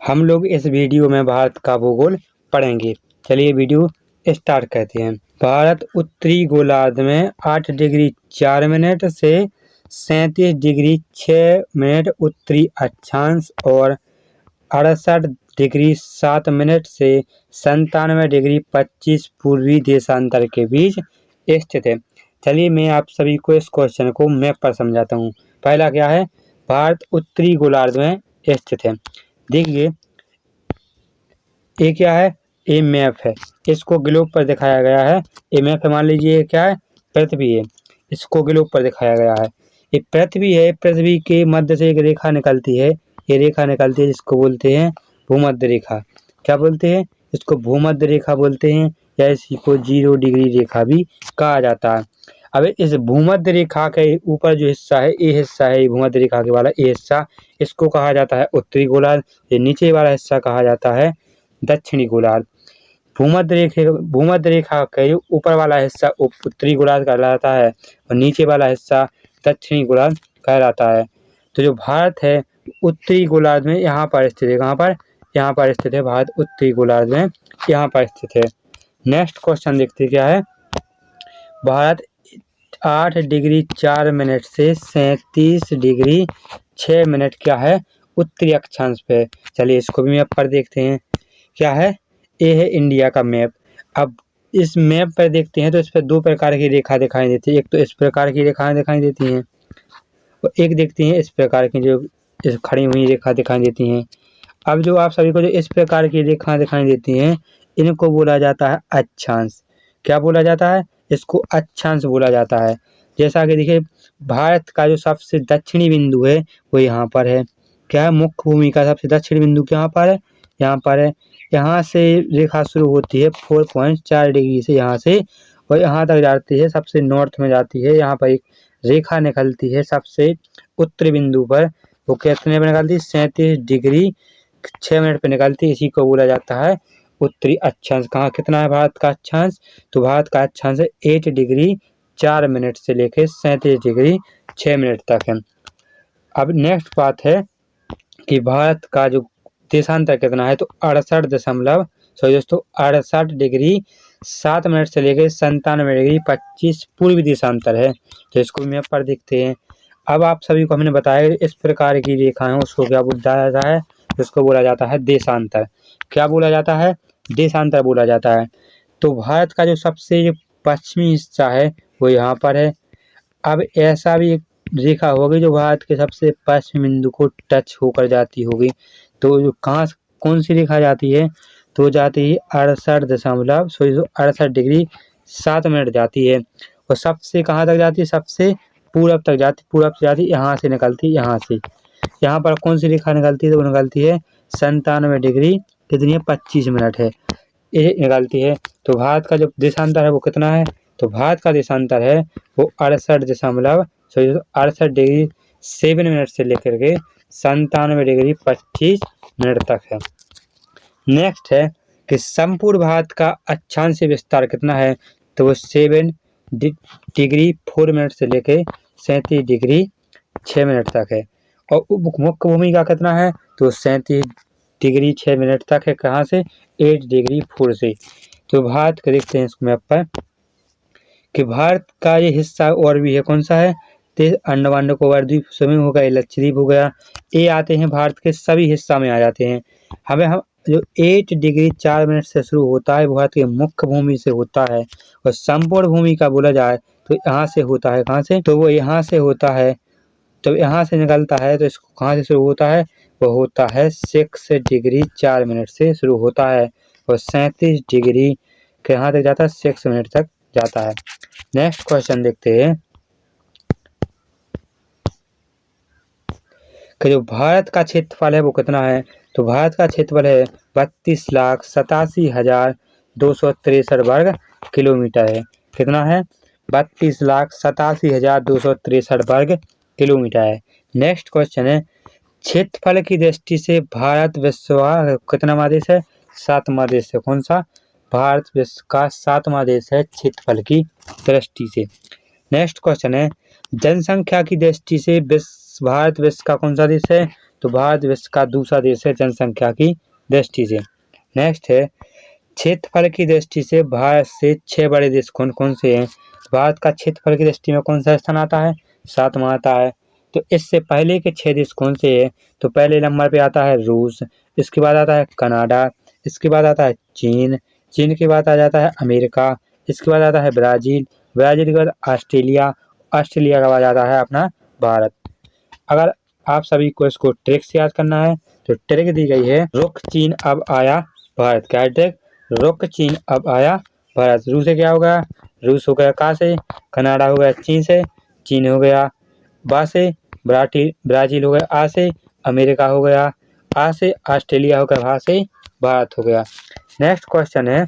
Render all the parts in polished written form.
हम लोग इस वीडियो में भारत का भूगोल पढ़ेंगे। चलिए वीडियो स्टार्ट करते हैं। भारत उत्तरी गोलार्ध में 8 डिग्री 4 मिनट से 37 डिग्री 6 मिनट उत्तरी अक्षांश और 68 डिग्री 7 मिनट से 97 डिग्री 25 पूर्वी देशांतर के बीच स्थित है। चलिए मैं आप सभी को इस क्वेश्चन को मैप पर समझाता हूँ। पहला क्या है, भारत उत्तरी गोलार्ध में स्थित है। देखिए ये क्या है, ये मैप है, इसको ग्लोब पर दिखाया गया है। ये मैप मान लीजिए क्या है, पृथ्वी है, इसको ग्लोब पर दिखाया गया है। ये पृथ्वी है, पृथ्वी के मध्य से एक रेखा निकलती है, ये रेखा निकलती है जिसको बोलते हैं भूमध्य रेखा। क्या बोलते हैं, इसको भूमध्य रेखा बोलते हैं या इसी को 0 डिग्री रेखा भी कहा जाता है। अब इस भूमध्य रेखा के ऊपर जो हिस्सा है, ये हिस्सा है भूमध्य रेखा के वाला, ये हिस्सा इसको कहा जाता है उत्तरी गोलार्ध। ये नीचे वाला हिस्सा कहा जाता है दक्षिणी गोलार्ध। भूमध्य रेखा के ऊपर वाला हिस्सा उत्तरी गोलार्ध कहलाता है और नीचे वाला हिस्सा दक्षिणी गोलार्ध कहलाता है। तो जो भारत है उत्तरी गोलार्ध में यहाँ पर स्थित है। कहाँ पर, यहाँ पर स्थित है भारत उत्तरी गोलार्ध में, यहाँ पर स्थित है। नेक्स्ट क्वेश्चन देखते क्या है, भारत 8 डिग्री 4 मिनट से 37 डिग्री 6 मिनट क्या है उत्तरी अक्षांश पे। चलिए इसको भी मैप पर देखते हैं। क्या है, ये है इंडिया का मैप। अब इस मैप पर देखते हैं तो इस पर दो प्रकार की रेखा दिखाई देती है। एक तो इस प्रकार की रेखाएं दिखाई देती हैं और एक देखते हैं इस प्रकार की जो इस खड़ी हुई रेखा दिखाई देती हैं। अब जो आप सभी को जो इस प्रकार की रेखाएं दिखाई देती हैं, इनको बोला जाता है अक्षांश। क्या बोला जाता है, इसको अक्षांश बोला जाता है। जैसा कि देखिए भारत का जो सबसे दक्षिणी बिंदु है वो यहाँ पर है। क्या है, मुख्य भूमि का सबसे दक्षिणी बिंदु कहाँ पर है, यहाँ पर है। यहाँ से रेखा शुरू होती है 4.4 डिग्री से यहाँ से और यहाँ तक जाती है, सबसे नॉर्थ में जाती है। यहाँ पर एक रेखा निकलती है सबसे उत्तरी बिंदु पर, वो कितने पर निकलती है, 37 डिग्री 6 मिनट पर निकलती है। इसी को बोला जाता है उत्तरी अक्षांश। कहाँ कितना है भारत का अक्षांश, तो भारत का अक्षांश 8 डिग्री 4 मिनट से लेकर 37 डिग्री 6 मिनट तक है। अब नेक्स्ट बात है कि भारत का जो देशांतर कितना है, तो 68 डिग्री 7 मिनट से लेकर 97 डिग्री 25 पूर्वी देशांतर है। तो इसको मैप पर देखते हैं। अब आप सभी को हमने बताया इस प्रकार की रेखाएं उसको क्या बोला जाता है, इसको बोला जाता है देशांतर। क्या बोला जाता है, देशांतर बोला जाता है। तो भारत का जो सबसे पश्चिमी हिस्सा है वो यहाँ पर है। अब ऐसा भी एक रेखा होगी जो भारत के सबसे पश्चिमी बिंदु को टच होकर जाती होगी। तो जो कौन सी रेखा जाती है, तो जाती है 68 डिग्री 7 मिनट जाती है और सबसे कहाँ तक जाती है, सबसे पूरब तक जाती, पूरब से जाती, यहाँ से निकलती, यहाँ से यहाँ पर कौन सी रेखा निकलती है, तो वो निकलती है 97 डिग्री कितनी है 25 मिनट है, ये निकलती है। तो भारत का जो देशांतर है वो कितना है, तो भारत का देशांतर है वो 68 डिग्री 7 मिनट से लेकर के 97 डिग्री 25 मिनट तक है। नेक्स्ट है कि संपूर्ण भारत का अक्षांशीय विस्तार कितना है, तो वो 7 डिग्री 4 मिनट से लेकर 37 डिग्री 6 मिनट तक है। और मुख्य भूमि का कितना है, तो 37 डिग्री 6 मिनट तक है। कहाँ से, 8 डिग्री 4 से। तो भारत का देखते हैं इस मैप पर कि भारत का ये हिस्सा और भी है, कौन सा है, तो अंडमान निकोबार द्वीप समूह हो गया, लक्षद्वीप हो गया, ये आते हैं भारत के सभी हिस्सा में आ जाते हैं। हमें हम जो 8 डिग्री 4 मिनट से शुरू होता है भारत की मुख्य भूमि से होता है और संपूर्ण भूमि का बोला जाए तो यहाँ से होता है। कहाँ से, तो वो यहाँ से होता है, तो यहाँ से निकलता है। तो इसको कहाँ से शुरू होता है, वो होता है 6 डिग्री 4 मिनट से शुरू होता है और 37 डिग्री के यहाँ तक जाता है, 6 मिनट तक जाता है। नेक्स्ट क्वेश्चन देखते हैं कि जो भारत का क्षेत्रफल है वो कितना है, तो भारत का क्षेत्रफल है 32,87,263 वर्ग किलोमीटर है। कितना है, 32,87,263 वर्ग किलोमीटर है। नेक्स्ट क्वेश्चन है, क्षेत्रफल की दृष्टि से भारत विश्व का कितना देश है, 7वां देश है। कौन सा, भारत विश्व का 7वां देश है क्षेत्रफल की दृष्टि से। नेक्स्ट क्वेश्चन है, जनसंख्या की दृष्टि से भारत विश्व का कौन सा देश है, तो भारत विश्व का दूसरा देश है जनसंख्या की दृष्टि से। नेक्स्ट है क्षेत्रफल की दृष्टि से भारत से 6 बड़े देश कौन कौन से हैं। भारत का क्षेत्रफल की दृष्टि में कौन सा स्थान आता है, 7वां आता है। तो इससे पहले के 6 देश कौन से हैं, तो पहले नंबर पे आता है रूस, इसके बाद आता है कनाडा, इसके बाद आता है चीन, चीन के बाद आ जाता है अमेरिका, इसके बाद आता है ब्राज़ील, ब्राज़ील के बाद ऑस्ट्रेलिया, ऑस्ट्रेलिया के बाद आता है अपना भारत। अगर आप सभी को इसको ट्रिक से याद करना है तो ट्रिक दी गई है, रुक चीन अब आया भारत। क्या है ट्रिक, रुक चीन अब आया भारत। रूस से क्या हो गया, रूस हो गया का से, कनाडा हो गया चीन से, चीन हो गया बा से, ब्राज़ील हो गया आ से, अमेरिका हो गया आ से, ऑस्ट्रेलिया हो गया भा से, भारत हो गया। नेक्स्ट क्वेश्चन है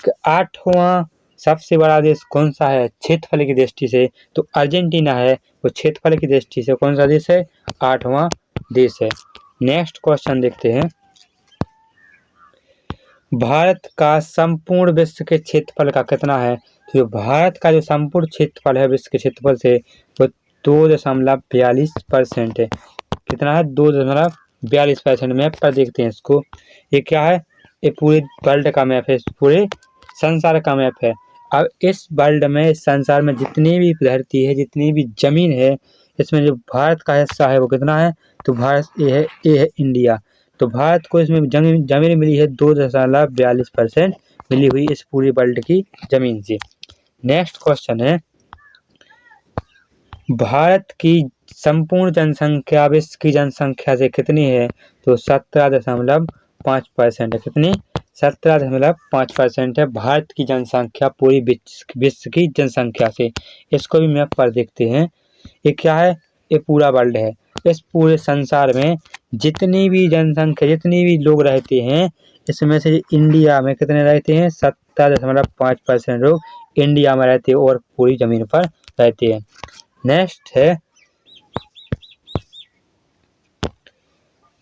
कि 8वां सबसे बड़ा देश कौन सा है क्षेत्रफल की दृष्टि से, तो अर्जेंटीना है वो क्षेत्रफल की दृष्टि से कौन सा देश है, 8वां देश है। नेक्स्ट क्वेश्चन देखते हैं, भारत का संपूर्ण विश्व के क्षेत्रफल का कितना है। तो भारत का जो संपूर्ण क्षेत्रफल है विश्व के क्षेत्रफल से वो 2.42% है। कितना है, 2.42%। मैप पर देखते हैं इसको, ये क्या है, ये पूरे वर्ल्ड का मैप है, पूरे संसार का मैप है। अब इस वर्ल्ड में, संसार में जितनी भी धरती है, जितनी भी जमीन है, इसमें जो भारत का हिस्सा है वो कितना है, तो भारत ये है इंडिया। तो भारत को इसमें जमीन मिली है 2.42% मिली हुई इस पूरी वर्ल्ड की जमीन से। नेक्स्ट क्वेश्चन है, भारत की संपूर्ण जनसंख्या विश्व की जनसंख्या से कितनी है, तो 17.5% है। कितनी, 17.5% है भारत की जनसंख्या पूरी विश्व की जनसंख्या से। इसको भी मैप पर देखते हैं, ये क्या है, ये पूरा वर्ल्ड है। इस पूरे संसार में जितनी भी जनसंख्या, जितनी भी लोग रहते हैं, इसमें से इंडिया में कितने रहते हैं, 17.5% लोग इंडिया में रहते हैं और पूरी जमीन पर रहते हैं। नेक्स्ट है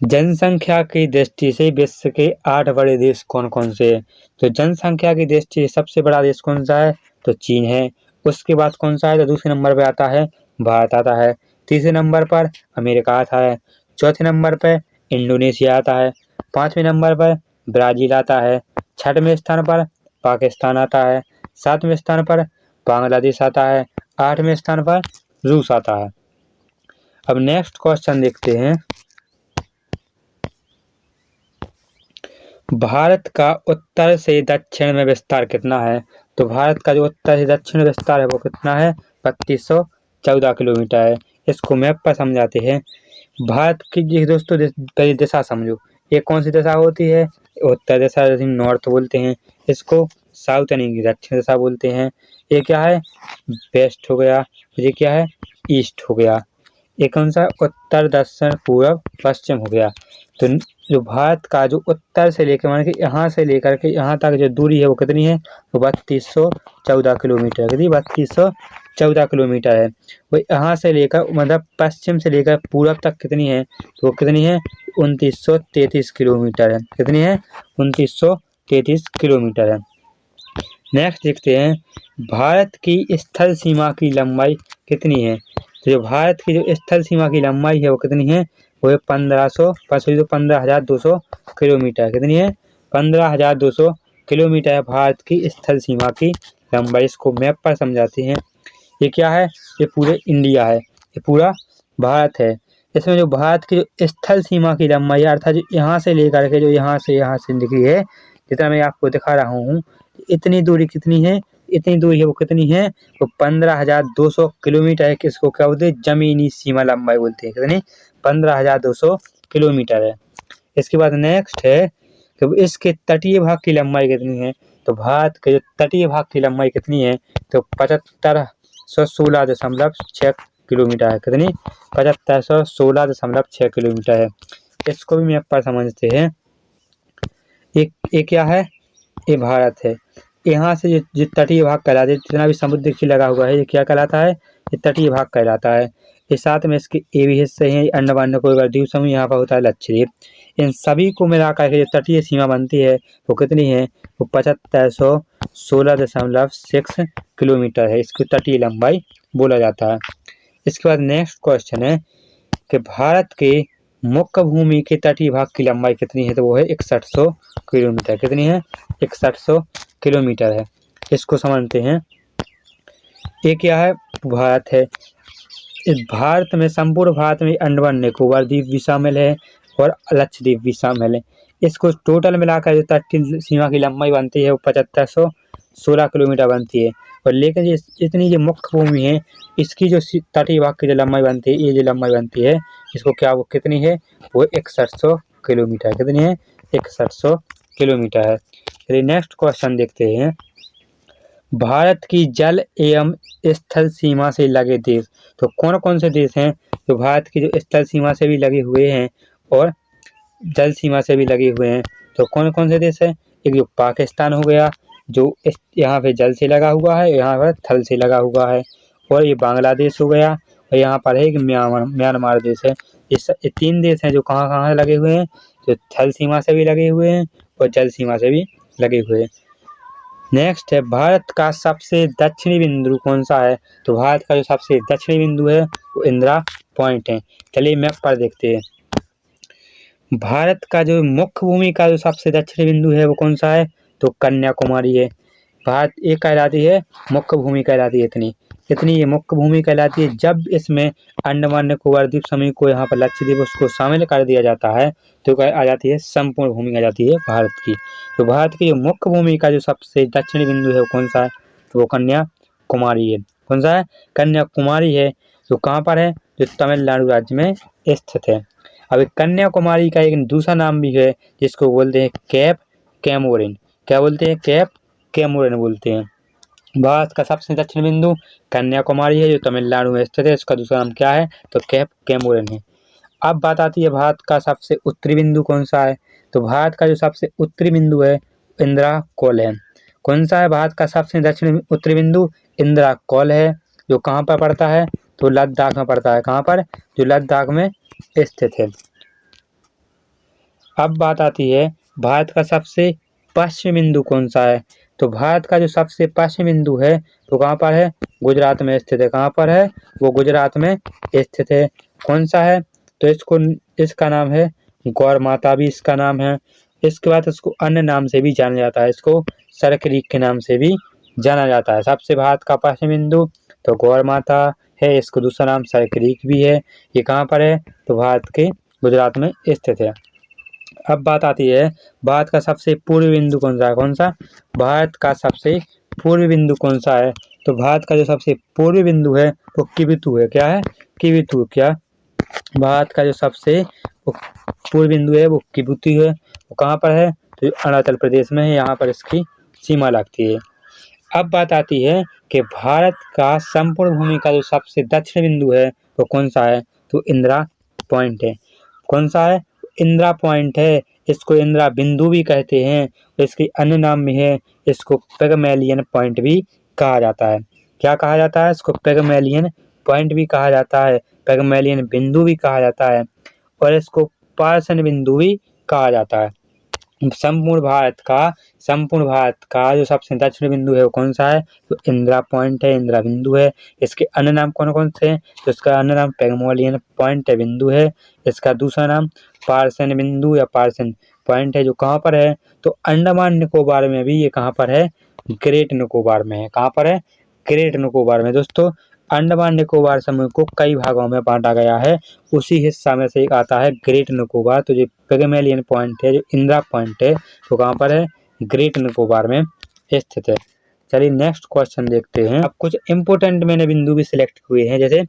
जनसंख्या की दृष्टि से विश्व के 8 बड़े देश कौन कौन से हैं। तो जनसंख्या की दृष्टि से सबसे बड़ा देश कौन सा है, तो चीन है। उसके बाद कौन सा है, तो दूसरे नंबर पे आता है भारत आता है, तीसरे नंबर पर अमेरिका आता है, चौथे नंबर पर इंडोनेशिया आता है, 5वें नंबर पर ब्राज़ील आता है, 6वें स्थान पर पाकिस्तान आता है, 7वें स्थान पर बांग्लादेश आता है, 8वें स्थान पर रूस आता है। अब नेक्स्ट क्वेश्चन देखते हैं, भारत का उत्तर से दक्षिण में विस्तार कितना है। तो भारत का जो उत्तर से दक्षिण विस्तार है वो कितना है, 3214 किलोमीटर है। इसको मैप पर समझाते हैं। भारत की दोस्तों पहली दिशा समझो, ये कौन सी दिशा होती है, उत्तर दिशा, नॉर्थ बोलते हैं इसको, साउथ यानी दक्षिण दिशा बोलते हैं। ये क्या है, वेस्ट हो गया, ये क्या है, ईस्ट हो गया। ये कौन सा, उत्तर दक्षिण पूर्व पश्चिम हो गया। तो जो भारत का जो उत्तर से लेकर, मान के यहाँ से लेकर के यहाँ तक जो दूरी है वो कितनी है, तो 3214 किलोमीटर। कितनी, 3214 किलोमीटर है। वो यहाँ से लेकर, मतलब पश्चिम से लेकर पूर्व तक कितनी है, तो वो कितनी है, 2933 किलोमीटर है। कितनी है, 2933 किलोमीटर है। नेक्स्ट देखते हैं, भारत की स्थल सीमा की लंबाई कितनी है। तो जो भारत की जो स्थल सीमा की लंबाई है वो कितनी है, वो है 15,200 किलोमीटर। कितनी है, 15,200 किलोमीटर है भारत की स्थल सीमा की लंबाई। इसको मैप पर समझाते हैं। ये क्या है, ये पूरे इंडिया है, ये पूरा भारत है। इसमें जो भारत की जो स्थल सीमा की लंबाई अर्थात जो यहाँ से लेकर के जो यहाँ से निकली है, जितना मैं आपको दिखा रहा हूँ, इतनी दूरी कितनी है, इतनी दूरी है वो कितनी है, वो 15,200 किलोमीटर है। किसको क्या बोलते हैं, जमीनी सीमा लंबाई बोलते हैं। कितनी, 15,200 किलोमीटर है। इसके बाद नेक्स्ट है कि इसके तटीय भाग की लंबाई कितनी है। तो भारत के जो तटीय भाग की लंबाई कितनी है, तो 7516.6 किलोमीटर है। कितनी, 7516.6 किलोमीटर है। इसको भी मैप पर समझते हैं। ये क्या है, ये भारत है। यहाँ से जो तटीय भाग कहलाता है, जितना भी समुद्र की लगा हुआ है, ये क्या कहलाता है, ये तटीय भाग कहलाता है। ये साथ में इसके ये भी हिस्से हैं, अंडमान निकोबार द्वीप समूह, यहाँ पर होता है लक्षद्वीप। इन सभी को मिलाकर के जो तटीय सीमा बनती है वो कितनी है, वो 7516.6 किलोमीटर है। इसको तटीय लंबाई बोला जाता है। इसके बाद नेक्स्ट क्वेश्चन है कि भारत के मुख्य भूमि के तटीय भाग की लंबाई कितनी है? तो वो है 6100 किलोमीटर। कितनी है? 6100 किलोमीटर है। इसको समझते हैं। ये क्या है? भारत है। इस भारत में, संपूर्ण भारत में अंडमान निकोबार द्वीप भी शामिल है और लक्षद्वीप भी शामिल है। इसको टोटल मिलाकर जो तटीय सीमा की लंबाई बनती है वो 7516 किलोमीटर बनती है। और लेकिन ये इतनी जो मुख्य भूमि है, इसकी जो तटीय भाग की जो लंबाई बनती है, ये जो लंबाई बनती है, इसको क्या, वो कितनी है? वो 6100 किलोमीटर। कितनी है? 6100 किलोमीटर है। चलिए नेक्स्ट क्वेश्चन देखते हैं। भारत की जल एवं स्थल सीमा से लगे देश, तो कौन कौन से देश हैं जो भारत की जो स्थल सीमा से भी लगे हुए हैं और जल सीमा से भी लगे हुए हैं? तो कौन कौन से देश हैं? एक जो पाकिस्तान हो गया, जो यहाँ पे जल से लगा हुआ है, यहाँ पर थल से लगा हुआ है। और ये बांग्लादेश हो गया, और यहाँ पर है एक म्यांमार देश है। ये 3 देश हैं जो कहाँ कहाँ लगे हुए हैं, जो थल सीमा से भी लगे हुए हैं और जल सीमा से भी लगे हुए हैं। नेक्स्ट है, भारत का सबसे दक्षिणी बिंदु कौन सा है? तो भारत का जो सबसे दक्षिणी बिंदु है वो इंदिरा पॉइंट है। चलिए मैप पर देखते हैं। भारत का जो मुख्य भूमि का जो सबसे दक्षिणी बिंदु है वो कौन सा है? तो कन्याकुमारी है। भारत एक कहलाती है मुख्य भूमि, कहलाती है इतनी इतनी ये मुख्य भूमि कहलाती है। जब इसमें अंडमान निकोबार द्वीप समूह को, यहाँ पर लक्षद्वीप, उसको शामिल कर दिया जाता है तो आ जाती है संपूर्ण भूमि, आ जाती है भारत की। तो भारत की जो मुख्य भूमि का जो सबसे दक्षिणी बिंदु है वो कौन सा है? तो वो कन्याकुमारी है। कौन सा है? कन्याकुमारी है। जो कहाँ पर है? जो तमिलनाडु राज्य में स्थित है। अब कन्याकुमारी का एक दूसरा नाम भी है जिसको बोलते हैं कैप कैमोरिन। क्या बोलते हैं? कैप कैमोरिन बोलते हैं। भारत का सबसे दक्षिण बिंदु कन्याकुमारी है जो तमिलनाडु में स्थित है। इसका दूसरा नाम क्या है? तो कैप कैमोरिन है। अब बात आती है भारत का सबसे उत्तरी बिंदु कौन सा है? तो भारत का जो सबसे उत्तरी बिंदु है इंदिरा कौल है। कौन सा है भारत का सबसे दक्षिण उत्तरी बिंदु? इंदिरा कौल है, जो कहाँ पर पड़ता है? तो लद्दाख में पड़ता है। कहाँ पर? जो लद्दाख में स्थित है। अब बात आती है भारत का सबसे पश्चिमी बिंदु कौन सा है? तो भारत का जो सबसे पश्चिमी बिंदु है तो कहाँ पर है? गुजरात में स्थित है। कहाँ पर है? वो गुजरात में स्थित है। कौन सा है? तो इसका नाम है गौर माता, भी इसका नाम है। इसके बाद इसको अन्य नाम से भी जाना जाता है, इसको सरक्रीक के नाम से भी जाना जाता है। सबसे भारत का पश्चिमी बिंदु तो गौर माता है, इसको दूसरा नाम सरक्रीक भी है। ये कहाँ पर है? तो भारत के गुजरात में स्थित है। अब बात आती है भारत का सबसे पूर्वी बिंदु कौन सा है? कौन सा? भारत का सबसे पूर्वी बिंदु कौन सा है? तो भारत का जो सबसे पूर्वी बिंदु है वो किबिथु है। क्या है? किबिथु। क्या? भारत का जो सबसे पूर्वी बिंदु है वो किबिथु है। वो कहाँ पर है? तो अरुणाचल प्रदेश में है, यहाँ पर इसकी सीमा लगती है। अब बात आती है कि भारत का संपूर्ण भूमि का जो सबसे दक्षिण बिंदु है वो कौन सा है? तो इंदिरा पॉइंट है। कौन सा है? इंदिरा पॉइंट है। इसको इंदिरा बिंदु भी कहते हैं। इसके अन्य नाम भी है, इसको पिगमेलियन पॉइंट भी कहा जाता है। क्या कहा जाता है? इसको पिगमेलियन पॉइंट भी कहा जाता है, पिगमेलियन बिंदु भी कहा जाता है, और इसको पार्सन बिंदु भी कहा जाता है। संपूर्ण भारत का जो सबसे दक्षिण बिंदु है वो कौन सा है? तो इंदिरा पॉइंट है, इंदिरा बिंदु है। इसके अन्य नाम कौन कौन से हैं? तो इसका अन्य नाम पिगमेलियन पॉइंट बिंदु है। इसका दूसरा नाम पार्सन बिंदु या पार्सन पॉइंट है, जो कहाँ पर है? तो अंडमान निकोबार में भी। ये कहाँ पर है? ग्रेट निकोबार में है। कहाँ पर है? ग्रेट निकोबार में। दोस्तों, अंडमान निकोबार समूह को कई भागों में बांटा गया है, उसी हिस्सा में से एक आता है ग्रेट निकोबार। तो जो पिगमेलियन पॉइंट है, जो इंदिरा पॉइंट है, तो कहाँ पर है? ग्रेट निकोबार में स्थित है। चलिए नेक्स्ट क्वेश्चन देखते हैं। अब कुछ इंपोर्टेंट मैंने बिंदु भी सिलेक्ट हुए हैं, जैसे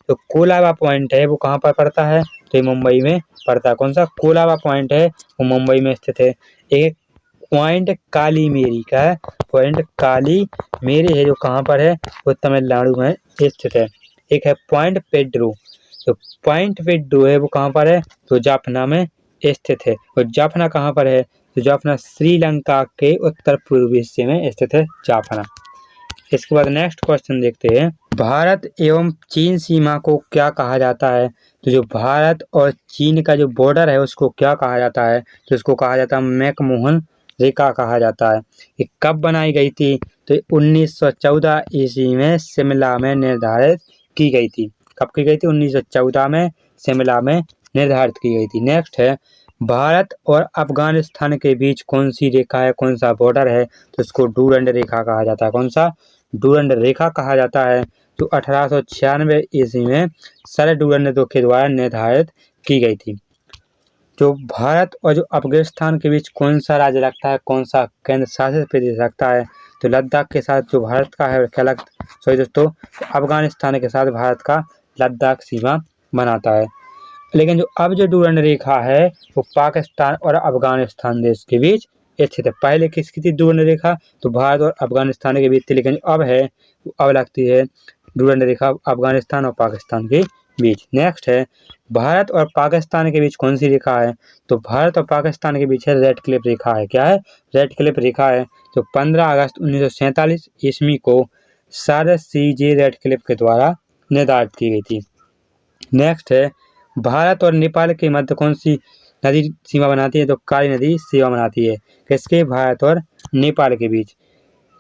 तो कोलाबा पॉइंट है वो कहाँ पर पड़ता है? तो ये मुंबई में पड़ता है। कौन सा? कोलाबा पॉइंट है वो मुंबई में स्थित है। एक पॉइंट काली मेरी का है, पॉइंट काली मेरी है, जो कहाँ पर है? वो तमिलनाडु में स्थित है। एक है पॉइंट पेड्रो, तो पॉइंट पेड्रो है वो कहाँ पर है? तो जाफना में स्थित है। और जाफना कहाँ पर है? तो जाफना श्रीलंका के उत्तर पूर्वी हिस्से में स्थित है जाफना। इसके बाद नेक्स्ट क्वेश्चन देखते हैं। भारत एवं चीन सीमा को क्या कहा जाता है? तो जो भारत और चीन का जो बॉर्डर है उसको क्या कहा जाता है? तो इसको कहा जाता है मैकमोहन रेखा कहा जाता है। ये कब बनाई गई थी? तो 1914 ईस्वी में शिमला में निर्धारित की गई थी। कब की गई थी? 1914 में शिमला में निर्धारित की गई थी। नेक्स्ट है भारत और अफगानिस्तान के बीच कौन सी रेखा है, कौन सा बॉर्डर है, तो इसको डूरंड रेखा कहा जाता है। कौन सा? डूरंड रेखा कहा जाता है। तो 1896 ईस्वी में सर डूरंड के द्वारा निर्धारित की गई थी। जो भारत और जो अफगानिस्तान के बीच कौन सा राज्य लगता है, कौन सा केंद्र शासित प्रदेश लगता है, तो लद्दाख के साथ जो भारत का है क्या सॉरी दोस्तों, अफगानिस्तान के साथ भारत का लद्दाख सीमा बनाता है। लेकिन जो अब जो डूरंड रेखा है वो पाकिस्तान और अफगानिस्तान देश के बीच स्थित है। पहले किसकी थी डूरंड रेखा? तो भारत और अफगानिस्तान के बीच थी, लेकिन अब है अब लगती है डूरंड रेखा अफगानिस्तान और पाकिस्तान के बीच। नेक्स्ट है भारत और पाकिस्तान के बीच कौन सी रेखा है? तो भारत और पाकिस्तान के बीच है रेड क्लिफ रेखा है। क्या है? रेड क्लिफ रेखा है। तो 15 अगस्त 1947 ईस्वी को सर CJ रेडक्लिफ के द्वारा निर्धारित की गई थी। नेक्स्ट है भारत और नेपाल के मध्य कौन सी नदी सीमा बनाती है? तो काली नदी सीमा बनाती है। किसके? भारत और नेपाल के बीच।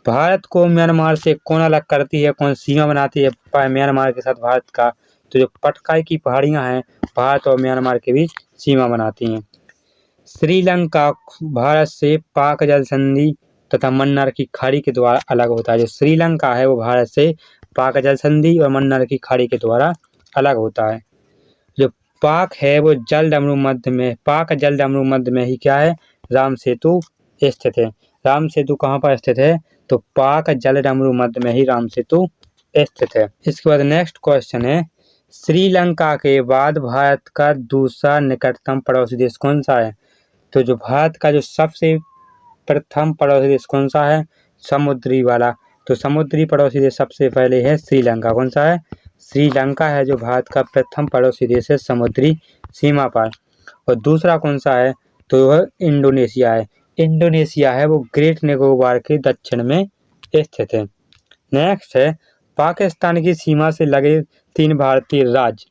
भारत को म्यांमार से कौन अलग करती है, कौन सीमा बनाती है म्यांमार के साथ भारत का? तो जो पटकाई की पहाड़ियां हैं भारत और म्यांमार के बीच सीमा बनाती हैं। श्रीलंका भारत से पाक जल संधि तथा मन्नार की खाड़ी के द्वारा अलग होता है। जो श्रीलंका है वो भारत से पाक जल संधि और मन्नार की खाड़ी के द्वारा अलग होता है। जो पाक है वो जल डमरू मध्य में, पाक जल डमरू मध्य में ही क्या है? राम सेतु स्थित है। राम सेतु कहाँ पर स्थित है? तो पाक जल डमरू मध्य में ही राम सेतु स्थित है। इसके बाद नेक्स्ट क्वेश्चन है श्रीलंका के बाद भारत का दूसरा निकटतम पड़ोसी देश कौन सा है? तो जो भारत का जो सबसे प्रथम पड़ोसी देश कौन सा है? समुद्री वाला। तो समुद्री पड़ोसी देश सबसे पहले है श्रीलंका। कौन सा है? श्रीलंका है जो भारत का प्रथम पड़ोसी देश है समुद्री सीमा पर। और दूसरा कौन सा है? तो वह इंडोनेशिया है। इंडोनेशिया है वो ग्रेट निकोबार के दक्षिण में स्थित है। नेक्स्ट है पाकिस्तान की सीमा से लगे 3 भारतीय राज्य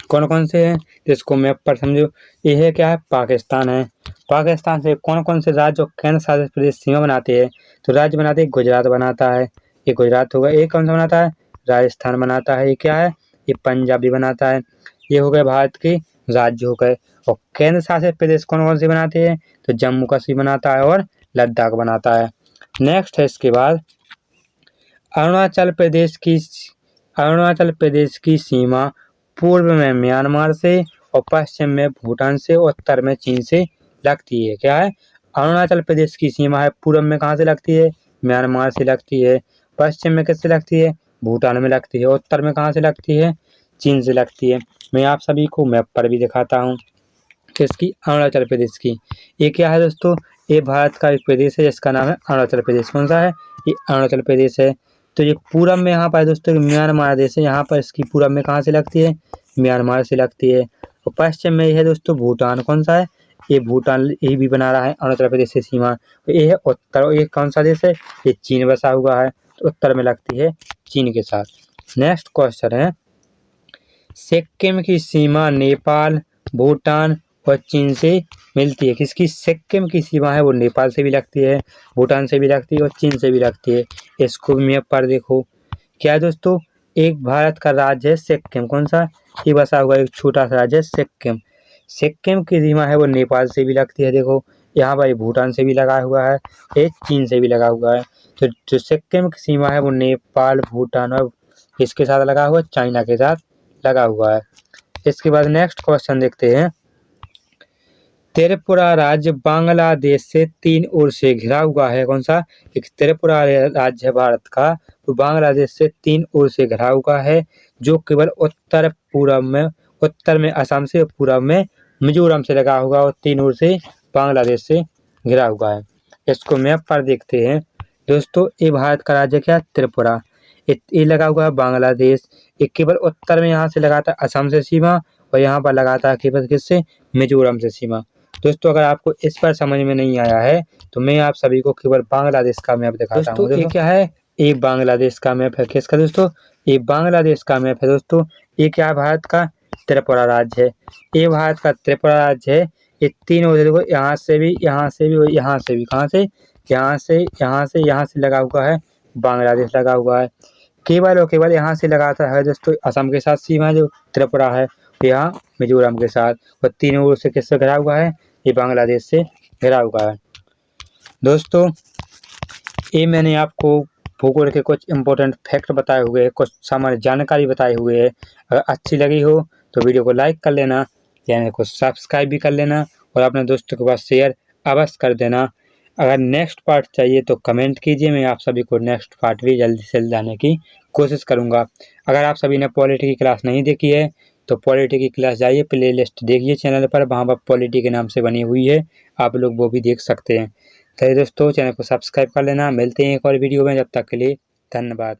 कौन कौन से हैं? इसको मैप पर समझो। ये है क्या है? पाकिस्तान है। पाकिस्तान से कौन कौन से राज्य और केंद्र शासित प्रदेश सीमा बनाते हैं? तो राज्य बनाते हैं गुजरात बनाता है, ये गुजरात होगा। एक कौन सा बनाता है? राजस्थान बनाता है। ये क्या है? ये पंजाब भी बनाता है। ये हो गए भारत के राज्य हो गए। और केंद्र शासित प्रदेश कौन कौन से बनाते हैं? तो जम्मू कश्मीर बनाता है और लद्दाख बनाता है। नेक्स्ट है इसके बाद अरुणाचल प्रदेश की सीमा पूर्व में म्यांमार से और पश्चिम में भूटान से और उत्तर में चीन से लगती है। क्या है? अरुणाचल प्रदेश की सीमा है पूर्व में कहाँ से लगती है? म्यांमार से लगती है। पश्चिम में किससे लगती है? भूटान में लगती है। उत्तर में कहाँ से लगती है? चीन से लगती है। मैं आप सभी को मैप पर भी दिखाता हूँ किसकी? अरुणाचल प्रदेश की। ये क्या है दोस्तों? ये भारत का एक प्रदेश है जिसका नाम है अरुणाचल प्रदेश। कौन सा है? ये अरुणाचल प्रदेश है। तो ये पूरब में यहाँ पर दोस्तों म्यांमार देश है। यहाँ पर इसकी पूरब में कहाँ से लगती है? म्यांमार से लगती है। और पश्चिम में ये है दोस्तों भूटान। कौन सा है? ये भूटान ये भी बना रहा है अरुणाचल प्रदेश से सीमा। तो ये है उत्तर। ये कौन सा देश है? ये चीन बसा हुआ है। तो उत्तर में लगती है चीन के साथ। नेक्स्ट क्वेश्चन है सिक्किम की सीमा नेपाल, भूटान और चीन से मिलती है। किसकी? सिक्किम की सीमा है वो नेपाल से भी लगती है, भूटान से भी लगती है और चीन से भी लगती है। इसको भी मैप पर देखो। क्या है दोस्तों? एक भारत का राज्य है सिक्किम। कौन सा? ये बसा हुआ एक छोटा सा राज्य है सिक्किम। सिक्किम की सीमा है वो नेपाल से भी लगती है। देखो यहाँ पर भूटान से भी लगा हुआ है, एक चीन से भी लगा हुआ है। तो जो सिक्किम की सीमा है वो नेपाल, भूटान और इसके साथ लगा हुआ है, चाइना के साथ लगा हुआ है। इसके बाद नेक्स्ट क्वेश्चन देखते हैं त्रिपुरा राज्य बांग्लादेश से 3 ओर से घिरा हुआ है। कौन सा? एक त्रिपुरा राज्य है भारत का, तो बांग्लादेश से 3 ओर से घिरा हुआ है, जो केवल उत्तर में असम से, पूर्व में मिजोरम से लगा हुआ और 3 ओर से बांग्लादेश से घिरा हुआ है। इसको मैप पर देखते हैं दोस्तों। ये भारत का राज्य क्या? त्रिपुरा। ये लगा हुआ है बांग्लादेश। ये केवल उत्तर में यहाँ से लगाता है असम से सीमा और यहाँ पर लगाता है केवल किससे? मिजोरम से सीमा। दोस्तों अगर आपको इस पर समझ में नहीं आया है तो मैं आप सभी को केवल बांग्लादेश का मैप दिखाता हूँ। ये क्या है? ये बांग्लादेश का मैप है। किसका दोस्तों? ये बांग्लादेश का मैप है दोस्तों। ये क्या है? भारत का त्रिपुरा राज्य है। ये भारत का त्रिपुरा राज्य है। ये 3 ओर देखो, यहाँ से भी, यहाँ से भी और यहाँ से भी। कहाँ से? यहाँ से, यहाँ से, यहाँ से लगा हुआ है बांग्लादेश लगा हुआ है। केवल और केवल यहाँ से लगाता है दोस्तों असम के साथ सीमा जो त्रिपुरा है। यहाँ मिजोरम के साथ, और 3 ओर से किससे घिरा हुआ है, ये बांग्लादेश से घिरा हुआ है। दोस्तों ये मैंने आपको भूगोल के कुछ इम्पोर्टेंट फैक्ट बताए हुए हैं, कुछ सामान्य जानकारी बताई हुई है। अगर अच्छी लगी हो तो वीडियो को लाइक कर लेना, चैनल को सब्सक्राइब भी कर लेना और अपने दोस्तों के पास शेयर अवश्य कर देना। अगर नेक्स्ट पार्ट चाहिए तो कमेंट कीजिए, मैं आप सभी को नेक्स्ट पार्ट भी जल्दी से जल्द लाने की कोशिश करूँगा। अगर आप सभी ने पॉलिटी की क्लास नहीं देखी है तो पॉलिटी की क्लास जाइए, प्लेलिस्ट देखिए चैनल पर, वहाँ पर पॉलिटी के नाम से बनी हुई है, आप लोग वो भी देख सकते हैं। चलिए दोस्तों चैनल को सब्सक्राइब कर लेना, मिलते हैं एक और वीडियो में, जब तक के लिए धन्यवाद।